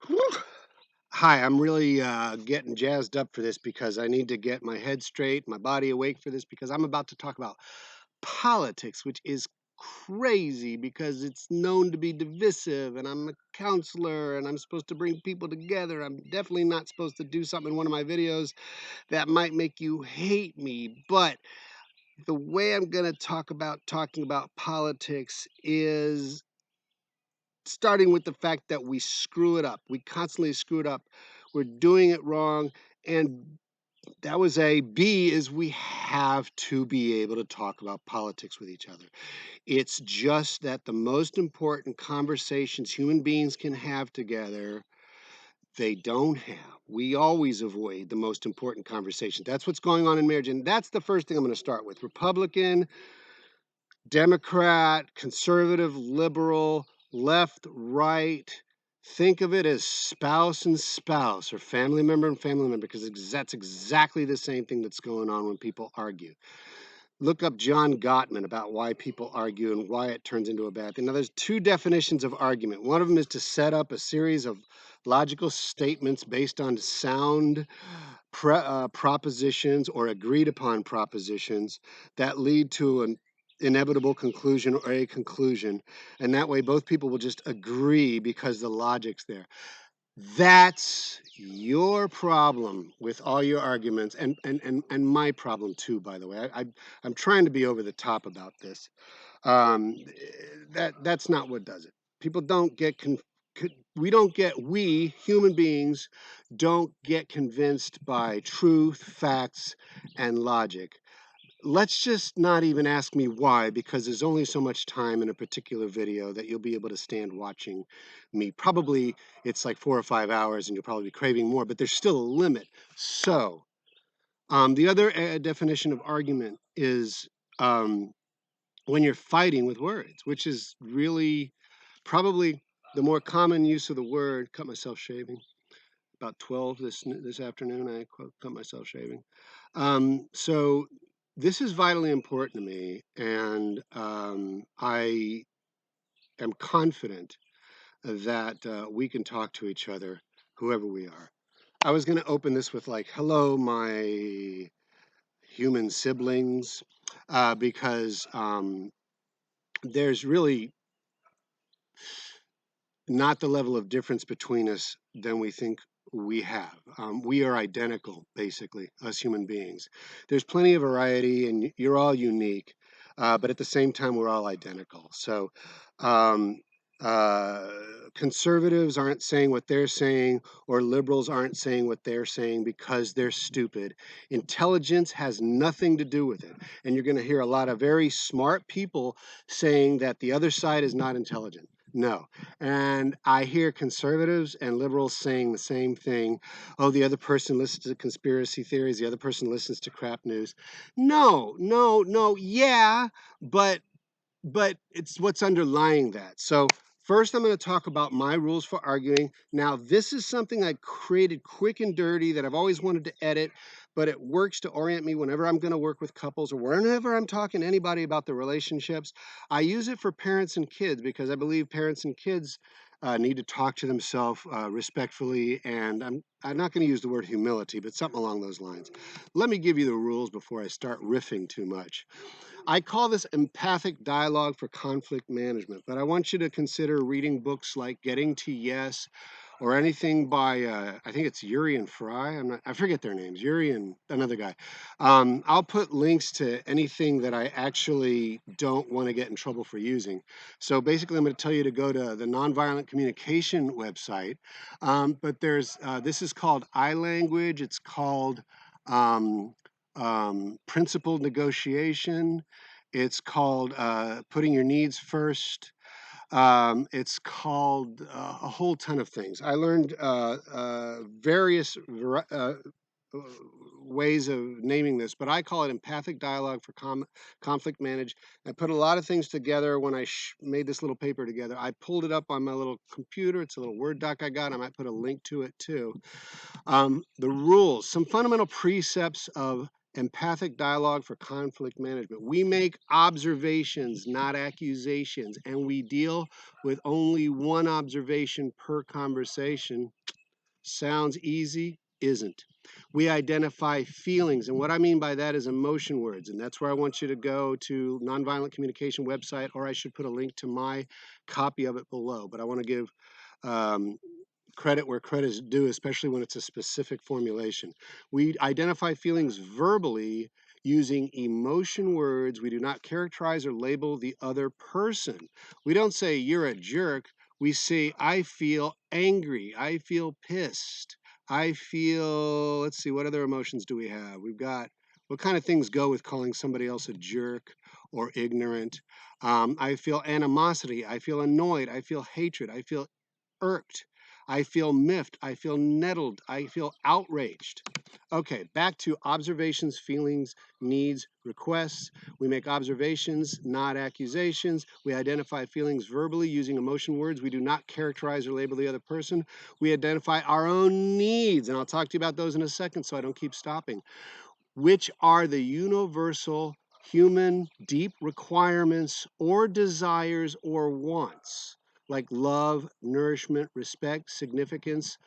Whew. Hi, I'm really getting jazzed up for this because I need to get my head straight, my body awake for this because I'm about to talk about politics, which is crazy because it's known to be divisive. And I'm a counselor and I'm supposed to bring people together. I'm definitely not supposed to do something in one of my videos that might make you hate me. But the way I'm going to talking about politics is starting with the fact that we screw it up. We constantly screw it up. We're doing it wrong. And that was A. B is we have to be able to talk about politics with each other. It's just that the most important conversations human beings can have together, they don't have. We always avoid the most important conversations. That's what's going on in marriage. And that's the first thing I'm going to start with. Republican, Democrat, conservative, liberal, left, right. Think of it as spouse and spouse or family member and family member because that's exactly the same thing that's going on when people argue. Look up John Gottman about why people argue and why it turns into a bad thing. Now, there's two definitions of argument. One of them is to set up a series of logical statements based on sound propositions or agreed upon propositions that lead to an inevitable conclusion or a conclusion. And that way, both people will just agree because the logic's there. That's your problem with all your arguments, and my problem too, by the way. I'm trying to be over the top about this. Um, that's not what does it. People don't get we human beings don't get convinced by truth, facts, and logic. Let's just not even ask me why, because there's only so much time in a particular video that you'll be able to stand watching me. Probably it's like 4 or 5 hours and you'll probably be craving more, but there's still a limit. So the other definition of argument is when you're fighting with words, which is really probably the more common use of the word. Cut myself shaving. About 12 this afternoon, I cut myself shaving. So this is vitally important to me, and I am confident that we can talk to each other, whoever we are. I was going to open this with like, "Hello, my human siblings," because there's really not the level of difference between us than we think we have. We are identical, basically, us human beings. There's plenty of variety, and you're all unique, but at the same time, we're all identical. So, um, uh, conservatives aren't saying what they're saying, or liberals aren't saying what they're saying because they're stupid. Intelligence has nothing to do with it. And you're going to hear a lot of very smart people saying that the other side is not intelligent. No. And I hear conservatives and liberals saying the same thing. Oh, the other person listens to conspiracy theories, the other person listens to crap news. No, no, no, yeah, but it's what's underlying that. So first, I'm going to talk about my rules for arguing. Now, this is something I created quick and dirty that I've always wanted to edit, but it works to orient me whenever I'm going to work with couples or whenever I'm talking to anybody about the relationships. I use it for parents and kids because I believe parents and kids need to talk to themselves respectfully, and I'm not going to use the word humility, but something along those lines. Let me give you the rules before I start riffing too much. I call this empathic dialogue for conflict management, but I want you to consider reading books like Getting to Yes or anything by, I think it's Yuri and Fry. I forget their names, Yuri and another guy. I'll put links to anything that I actually don't want to get in trouble for using. So basically, I'm going to tell you to go to the Nonviolent Communication website. But this is called iLanguage. It's called um, principled negotiation. It's called putting your needs first. It's called a whole ton of things. I learned various ways of naming this, but I call it empathic dialogue for conflict manage. I put a lot of things together when I made this little paper together. I pulled it up on my little computer. It's a little Word doc I got. I might put a link to it too. The rules, some fundamental precepts of empathic dialogue for conflict management. We make observations, not accusations, and we deal with only one observation per conversation. Sounds easy? Isn't. We identify feelings, and what I mean by that is emotion words, and that's where I want you to go to Nonviolent Communication website, or I should put a link to my copy of it below. But I want to give um, credit where credit is due, especially when it's a specific formulation. We identify feelings verbally using emotion words. We do not characterize or label the other person. We don't say, you're a jerk. We say, I feel angry. I feel pissed. I feel, let's see, what other emotions do we have? We've got, what kind of things go with calling somebody else a jerk or ignorant? I feel animosity. I feel annoyed. I feel hatred. I feel irked. I feel miffed. I feel nettled. I feel outraged. Okay, back to observations, feelings, needs, requests. We make observations, not accusations. We identify feelings verbally using emotion words. We do not characterize or label the other person. We identify our own needs, and I'll talk to you about those in a second so I don't keep stopping, which are the universal human deep requirements or desires or wants, like love, nourishment, respect, significance,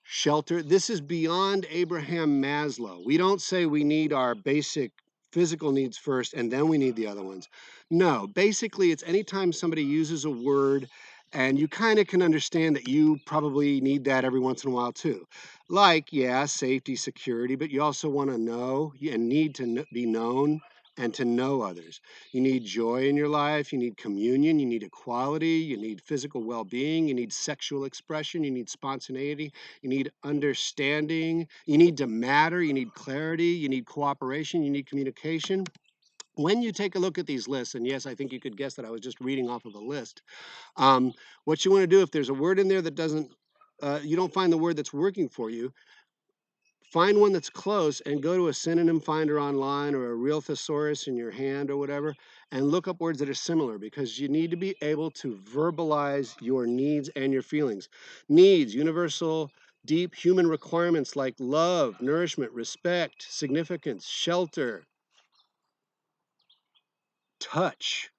shelter. This is beyond Abraham Maslow. We don't say we need our basic physical needs first and then we need the other ones. No, basically, it's anytime somebody uses a word and you kind of can understand that you probably need that every once in a while too. Like, yeah, safety, security, but you also want to know and need to be known and to know others. You need joy in your life, you need communion, you need equality, you need physical well-being, you need sexual expression, you need spontaneity, you need understanding, you need to matter, you need clarity, you need cooperation, you need communication. When you take a look at these lists, and yes, I think you could guess that I was just reading off of a list, what you want to do if there's a word in there that doesn't, you don't find the word that's working for you, find one that's close and go to a synonym finder online or a real thesaurus in your hand or whatever and look up words that are similar, because you need to be able to verbalize your needs and your feelings. Needs, universal, deep human requirements like love, nourishment, respect, significance, shelter, touch.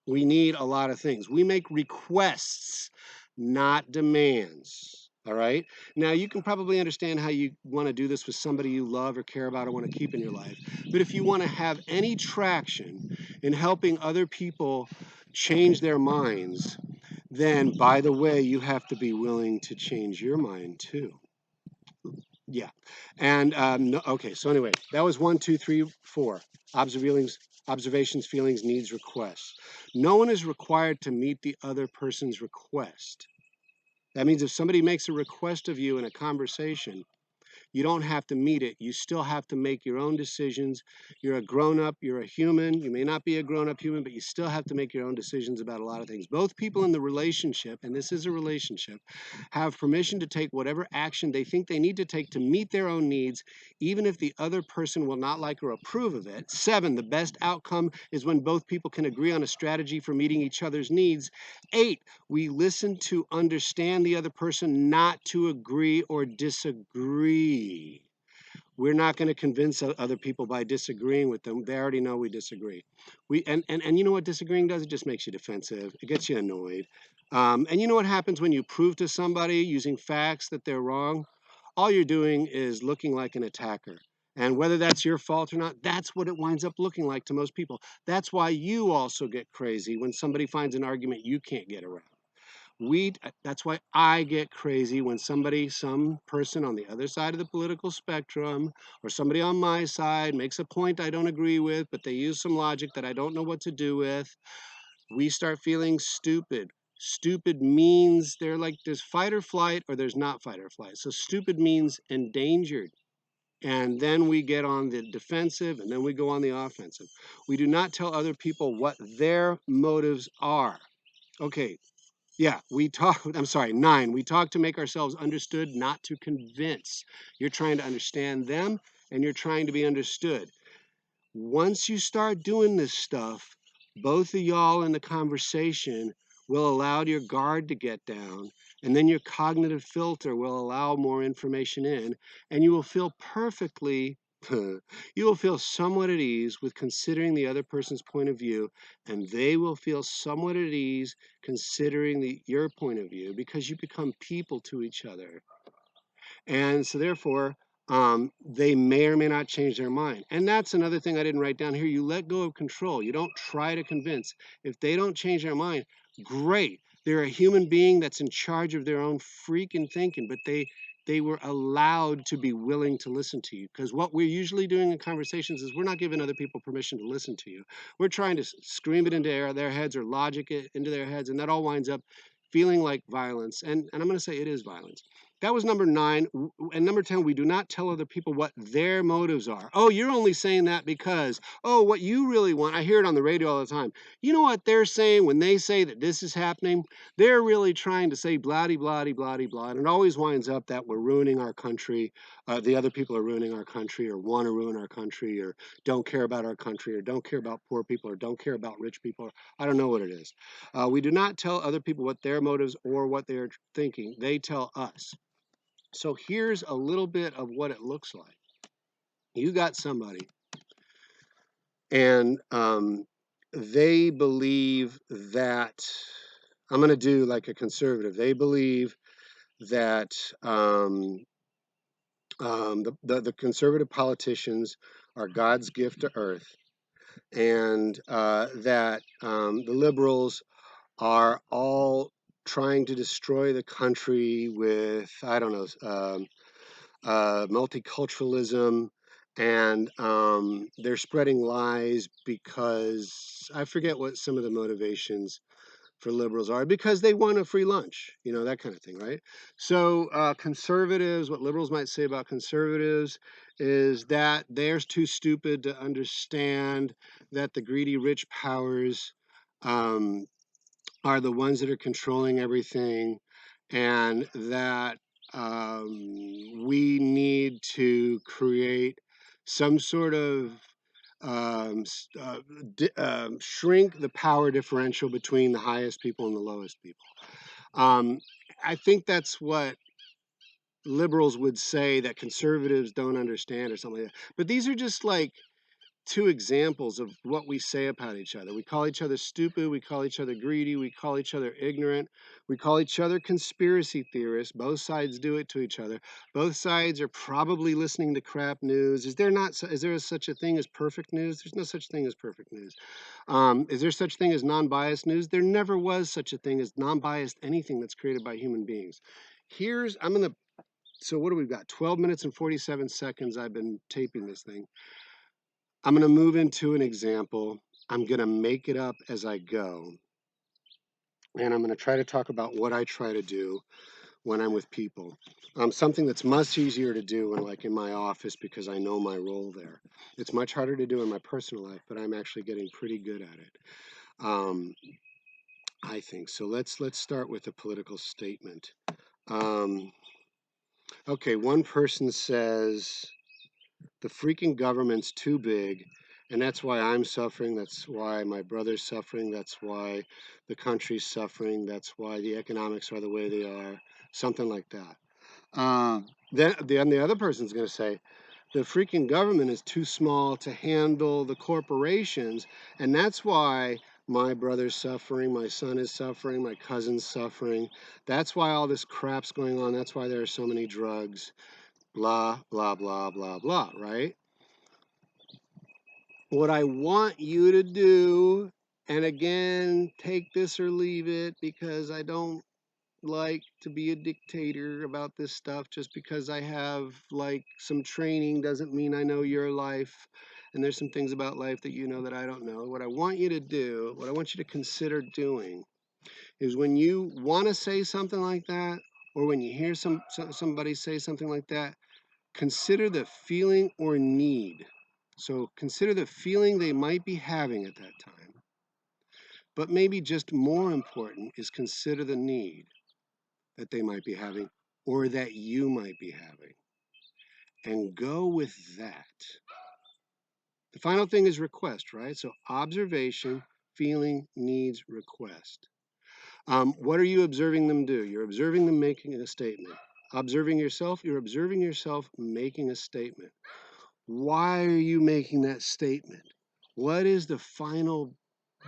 We need a lot of things. We make requests, not demands. All right. Now, you can probably understand how you want to do this with somebody you love or care about or want to keep in your life. But if you want to have any traction in helping other people change their minds, then by the way, you have to be willing to change your mind too. Yeah. And no, okay, so anyway, that was 1, 2, 3, 4. Observations, feelings, needs, requests. No one is required to meet the other person's request. That means if somebody makes a request of you in a conversation, you don't have to meet it. You still have to make your own decisions. You're a grown-up, you're a human. You may not be a grown-up human, but you still have to make your own decisions about a lot of things. Both people in the relationship, and this is a relationship, have permission to take whatever action they think they need to take to meet their own needs, even if the other person will not like or approve of it. 7, the best outcome is when both people can agree on a strategy for meeting each other's needs. 8, we listen to understand the other person, not to agree or disagree. We're not going to convince other people by disagreeing with them. They already know we disagree. And you know what disagreeing does? It just makes you defensive. It gets you annoyed. And you know what happens when you prove to somebody using facts that they're wrong? All you're doing is looking like an attacker. And whether that's your fault or not, that's what it winds up looking like to most people. That's why you also get crazy when somebody finds an argument you can't get around. That's why I get crazy when some person on the other side of the political spectrum or somebody on my side makes a point I don't agree with, but they use some logic that I don't know what to do with. We start feeling stupid. Stupid means they're like there's fight or flight or there's not fight or flight. So stupid means endangered. And then we get on the defensive and then we go on the offensive. We do not tell other people what their motives are. Okay, yeah, I'm sorry, 9, we talk to make ourselves understood, not to convince. You're trying to understand them and you're trying to be understood. Once you start doing this stuff, both of y'all in the conversation will allow your guard to get down, and then your cognitive filter will allow more information in, and you will feel perfectly You will feel somewhat at ease with considering the other person's point of view, and they will feel somewhat at ease considering your point of view because you become people to each other. And so therefore, they may or may not change their mind. And that's another thing I didn't write down here. You let go of control. You don't try to convince. If they don't change their mind, great. They're a human being that's in charge of their own freaking thinking, but they were allowed to be willing to listen to you. Because what we're usually doing in conversations is we're not giving other people permission to listen to you. We're trying to scream it into their heads or logic it into their heads, and that all winds up feeling like violence. And I'm going to say it is violence. That was number 9. And number 10, we do not tell other people what their motives are. Oh, you're only saying that because, oh, what you really want. I hear it on the radio all the time. You know what they're saying when they say that this is happening? They're really trying to say blah, blah, blah, blah. And it always winds up that we're ruining our country. The other people are ruining our country or want to ruin our country or don't care about our country or don't care about poor people or don't care about rich people. I don't know what it is. We do not tell other people what their motives or what they're thinking. They tell us. So here's a little bit of what it looks like. You got somebody, and they believe that, I'm going to do like a conservative. They believe that the conservative politicians are God's gift to earth, and that the liberals are all trying to destroy the country with, I don't know, multiculturalism, and they're spreading lies because I forget what some of the motivations for liberals are, because they want a free lunch, that kind of thing, right? So conservatives, what liberals might say about conservatives is that they're too stupid to understand that the greedy rich powers um, are the ones that are controlling everything, and that we need to create some sort of um, shrink the power differential between the highest people and the lowest people. Um, I think that's what liberals would say that conservatives don't understand or something like that. But these are just like 2 examples of what we say about each other. We call each other stupid, we call each other greedy, we call each other ignorant, we call each other conspiracy theorists. Both sides do it to each other. Both sides are probably listening to crap news. Is there such a thing as perfect news? There's no such thing as perfect news. Is there such thing as non-biased news? There never was such a thing as non-biased anything that's created by human beings. So what do we got? 12 minutes and 47 seconds I've been taping this thing. I'm going to move into an example. I'm going to make it up as I go. And I'm going to try to talk about what I try to do when I'm with people. Something that's much easier to do when, like, in my office, because I know my role there. It's much harder to do in my personal life, but I'm actually getting pretty good at it. I think so. Let's start with a political statement. Okay, one person says the freaking government's too big, and that's why I'm suffering, that's why my brother's suffering, that's why the country's suffering, that's why the economics are the way they are, something like that. Then the other person's going to say the freaking government is too small to handle the corporations, and that's why my brother's suffering, my son is suffering, my cousin's suffering, that's why all this crap's going on, that's why there are so many drugs, blah, blah, blah, blah, blah, right? What I want you to do, and again, take this or leave it, because I don't like to be a dictator about this stuff. Just because I have like some training doesn't mean I know your life, and there's some things about life that you know that I don't know. What I want you to do, what I want you to consider doing, is when you want to say something like that, or when you hear somebody say something like that, consider the feeling or need. So consider the feeling they might be having at that time. But maybe just more important is consider the need that they might be having or that you might be having. And go with that. The final thing is request, right? So observation, feeling, needs, request. What are you observing them do? You're observing them making a statement. Observing yourself, you're observing yourself making a statement. Why are you making that statement? What is the final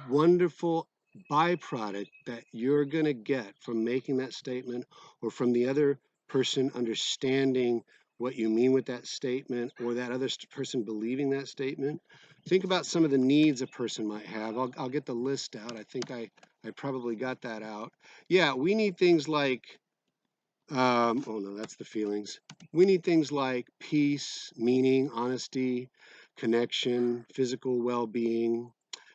wonderful byproduct that you're going to get from making that statement, or from the other person understanding what you mean with that statement, or that other person believing that statement? Think about some of the needs a person might have. I'll get the list out. I think I probably got that out. Yeah, we need things like oh no, that's the feelings. We need things like peace, meaning, honesty, connection, physical well-being.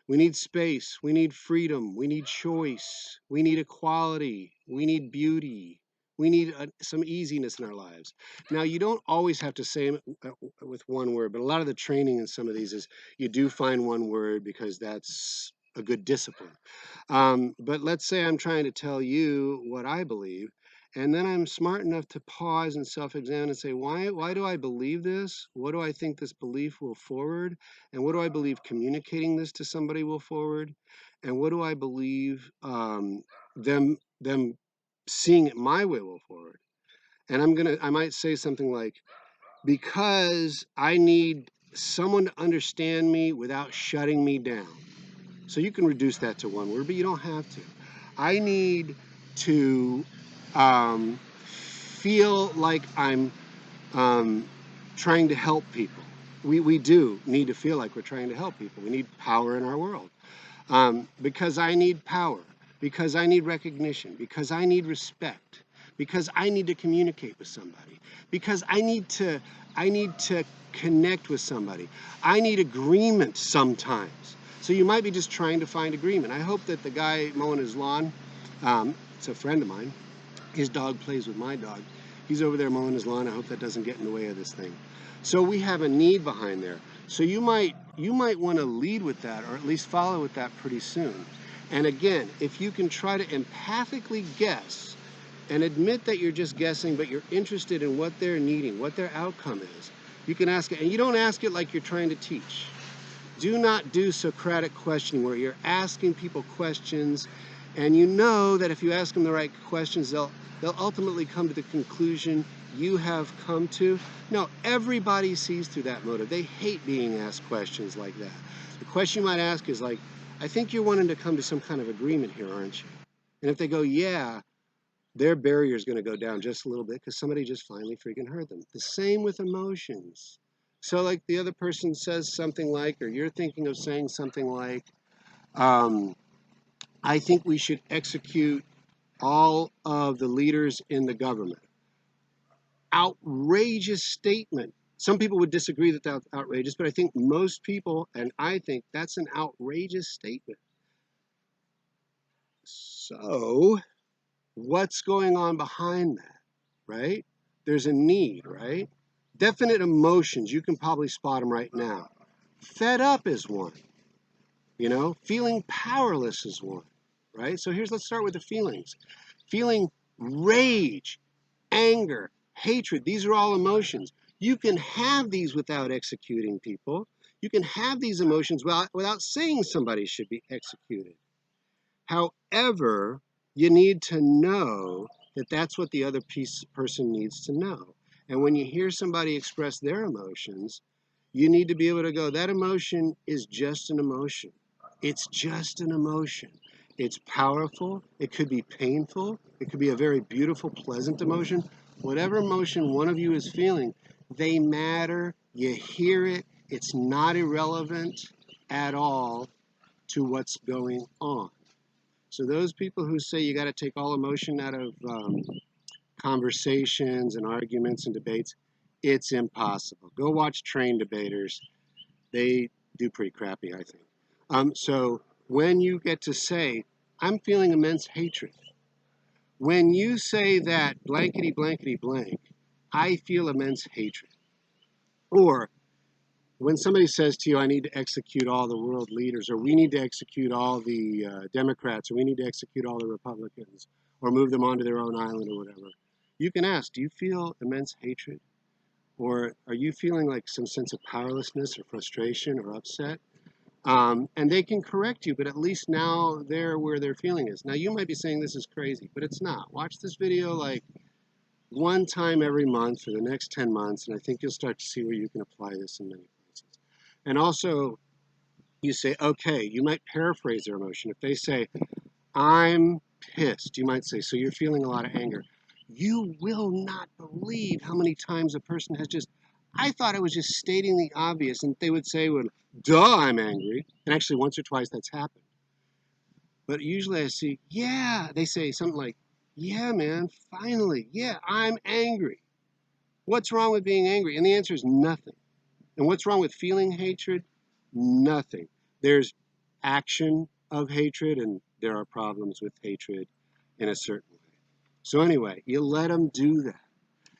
We need space. We need freedom. We need choice. We need equality. We need beauty. We need some easiness in our lives. Now, you don't always have to say it with one word, but a lot of the training in some of these is you do find one word because that's a good discipline. But let's say I'm trying to tell you what I believe, and then I'm smart enough to pause and self-examine and say, why do I believe this? What do I think this belief will forward? And what do I believe communicating this to somebody will forward? And what do I believe them seeing it my way will forward? And I might say something like, because I need someone to understand me without shutting me down. So you can reduce that to one word, but you don't have to. I need to feel like I'm trying to help people. We do need to feel like we're trying to help people. We need power in our world. Because I need power, because I need recognition, because I need respect, because I need to communicate with somebody, because I need to connect with somebody. I need agreement sometimes. So you might be just trying to find agreement. I hope that the guy mowing his lawn, it's a friend of mine, his dog plays with my dog. He's over there mowing his lawn. I hope that doesn't get in the way of this thing. So we have a need behind there. So you might want to lead with that, or at least follow with that pretty soon. And again, if you can try to empathically guess and admit that you're just guessing, but you're interested in what they're needing, what their outcome is, you can ask it. And you don't ask it like you're trying to teach. Do not do Socratic questioning where you're asking people questions and you know that if you ask them the right questions, they'll ultimately come to the conclusion you have come to. No, everybody sees through that motive. They hate being asked questions like that. The question you might ask is like, I think you're wanting to come to some kind of agreement here, aren't you? And if they go, yeah, their barrier is going to go down just a little bit because somebody just finally freaking heard them. The same with emotions. So, like the other person says something like, or you're thinking of saying something like, um, I think we should execute all of the leaders in the government. Outrageous statement. Some people would disagree that that's outrageous, but I think most people, and I think that's an outrageous statement. So, what's going on behind that, right? There's a need, right? Definite emotions, you can probably spot them right now. Fed up is one, feeling powerless is one, right? So let's start with the feelings. Feeling rage, anger, hatred, these are all emotions. You can have these without executing people. You can have these emotions without saying somebody should be executed. However, you need to know that that's what the other person needs to know. And when you hear somebody express their emotions, you need to be able to go, that emotion is just an emotion. It's just an emotion. It's powerful. It could be painful. It could be a very beautiful, pleasant emotion. Whatever emotion one of you is feeling, they matter. You hear it. It's not irrelevant at all to what's going on. So those people who say you got to take all emotion out of conversations and arguments and debates, it's impossible. Go watch train debaters. They do pretty crappy, I think. So when you get to say, I'm feeling immense hatred. When you say that blankety blankety blank, I feel immense hatred. Or when somebody says to you, I need to execute all the world leaders, or we need to execute all the Democrats, or we need to execute all the Republicans, or move them onto their own island or whatever, you can ask, do you feel immense hatred? Or are you feeling like some sense of powerlessness or frustration or upset? And they can correct you, but at least now they're where their feeling is. Now you might be saying this is crazy, but it's not. Watch this video like one time every month for the next 10 months, and I think you'll start to see where you can apply this in many places. And also, you say, okay, you might paraphrase their emotion. If they say, I'm pissed, you might say, so you're feeling a lot of anger. You will not believe how many times a person has just, I thought I was just stating the obvious. And they would say, well, duh, I'm angry. And actually, once or twice that's happened. But usually I see, yeah, they say something like, yeah, man, finally, yeah, I'm angry. What's wrong with being angry? And the answer is nothing. And what's wrong with feeling hatred? Nothing. There's action of hatred, and there are problems with hatred in a certain way. So, anyway, you let them do that.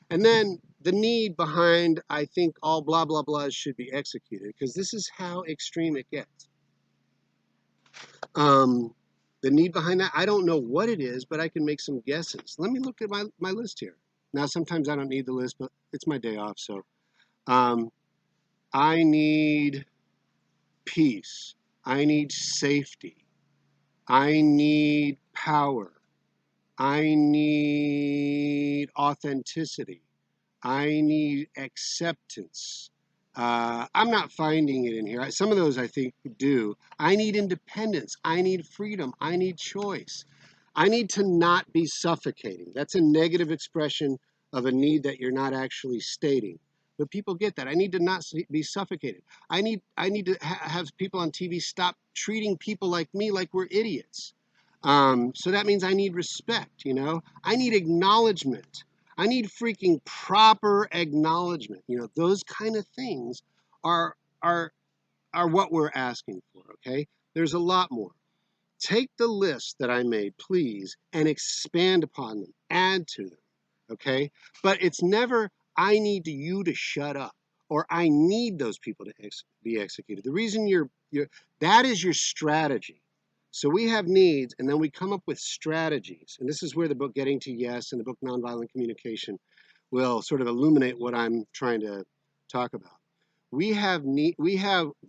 And then the need behind, I think, all blah, blah, blahs should be executed, because this is how extreme it gets. Um, the need behind that, I don't know what it is, but I can make some guesses. Let me look at my list here. Now, sometimes I don't need the list, but it's my day off, so um, I need peace. I need safety. I need power. I need authenticity. I need acceptance. I'm not finding it in here. Some of those I think do. I need independence. I need freedom. I need choice. I need to not be suffocating. That's a negative expression of a need that you're not actually stating. But people get that. I need to not be suffocated. I need to have people on TV stop treating people like me like we're idiots. So that means I need respect, you know? I need acknowledgement. I need freaking proper acknowledgement. You know, those kind of things are are are what we're asking for, okay? There's a lot more. Take the list that I made, please, and expand upon them, add to them, okay? But it's never, I need you to shut up, or I need those people to be executed. The reason that is your strategy. So we have needs, and then we come up with strategies. And this is where the book Getting to Yes and the book Nonviolent Communication will sort of illuminate what I'm trying to talk about. We have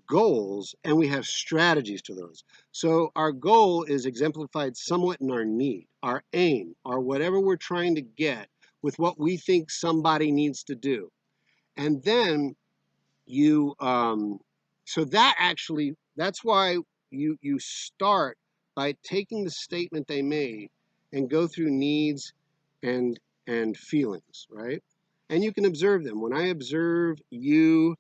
goals and we have strategies to those. So our goal is exemplified somewhat in our need, our aim, or whatever we're trying to get with what we think somebody needs to do. And then you so that actually, that's why you start by taking the statement they made and go through needs and and feelings, right? And you can observe them. When I observe you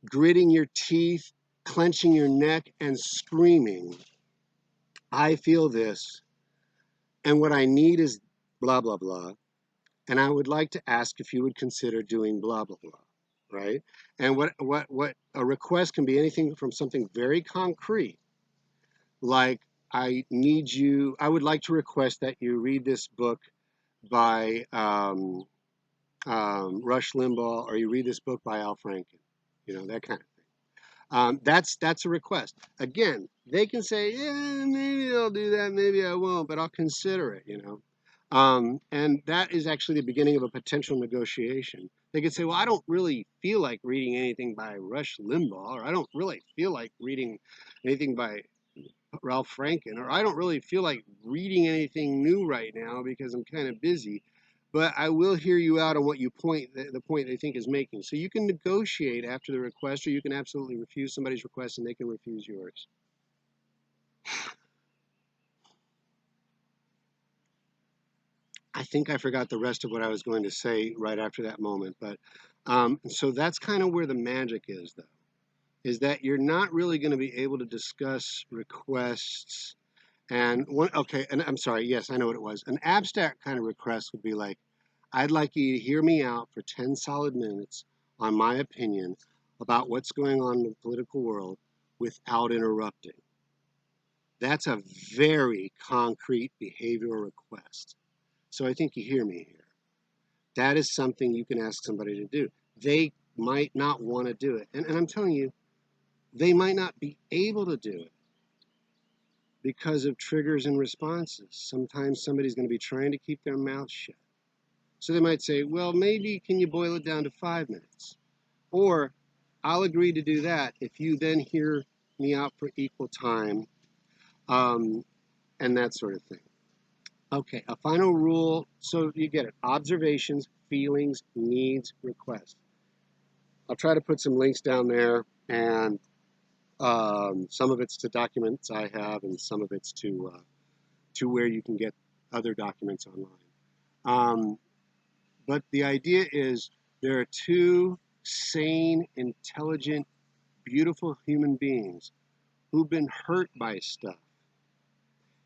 gritting your teeth, clenching your neck, and screaming, I feel this, and what I need is blah, blah, blah. And I would like to ask if you would consider doing blah, blah, blah, right? And what a request can be anything from something very concrete, like I would like to request that you read this book by Rush Limbaugh, or you read this book by Al Franken, you know, that kind of thing. That's a request. Again, they can say, yeah, maybe I'll do that, maybe I won't, but I'll consider it, you know. And that is actually the beginning of a potential negotiation. They could say, well, I don't really feel like reading anything by Rush Limbaugh, or I don't really feel like reading anything by Ralph Franken, or I don't really feel like reading anything new right now because I'm kind of busy. But I will hear you out on what the point they think is making. So you can negotiate after the request, or you can absolutely refuse somebody's request and they can refuse yours. I think I forgot the rest of what I was going to say right after that moment. But so that's kind of where the magic is, though, is that you're not really going to be able to discuss requests. And okay, and I'm sorry, yes, I know what it was. An abstract kind of request would be like, I'd like you to hear me out for 10 solid minutes on my opinion about what's going on in the political world without interrupting. That's a very concrete behavioral request. So I think you hear me here. That is something you can ask somebody to do. They might not want to do it. And I'm telling you, they might not be able to do it because of triggers and responses. Sometimes somebody's going to be trying to keep their mouth shut. So they might say, well, maybe can you boil it down to 5 minutes? Or I'll agree to do that if you then hear me out for equal time, and that sort of thing. Okay, a final rule. So you get it. Observations, feelings, needs, requests. I'll try to put some links down there, and some of it's to documents I have, and some of it's to where you can get other documents online. But the idea is there are two sane, intelligent, beautiful human beings who've been hurt by stuff.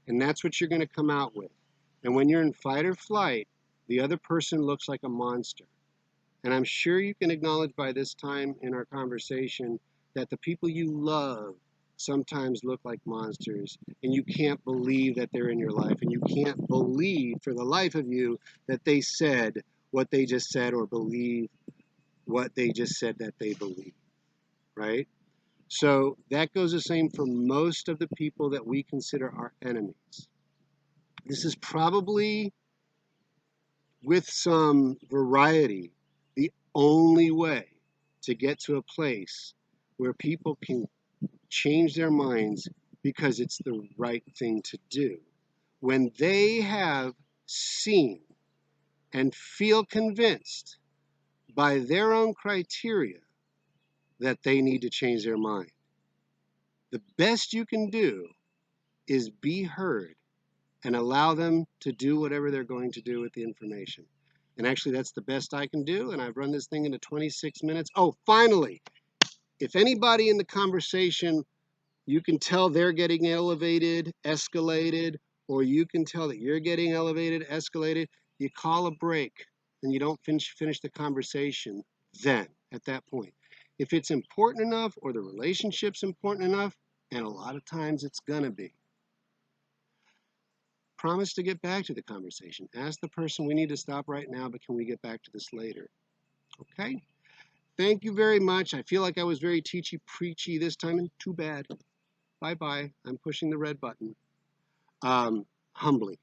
And that's what you're going to come out with. And when you're in fight or flight, the other person looks like a monster. And I'm sure you can acknowledge by this time in our conversation that the people you love sometimes look like monsters, and you can't believe that they're in your life, and you can't believe for the life of you that they said what they just said or believe what they just said that they believe, right? So that goes the same for most of the people that we consider our enemies. This is probably, with some variety, the only way to get to a place where people can change their minds because it's the right thing to do. When they have seen and feel convinced by their own criteria that they need to change their mind, the best you can do is be heard and allow them to do whatever they're going to do with the information. And actually, that's the best I can do. And I've run this thing into 26 minutes. Oh, finally, if anybody in the conversation, you can tell they're getting elevated, escalated, or you can tell that you're getting elevated, escalated, you call a break and you don't finish the conversation then, at that point. If it's important enough or the relationship's important enough, and a lot of times it's going to be, promise to get back to the conversation. Ask the person, we need to stop right now, but can we get back to this later? Okay? Thank you very much. I feel like I was very teachy preachy this time, and too bad. Bye bye. I'm pushing the red button. Humbly.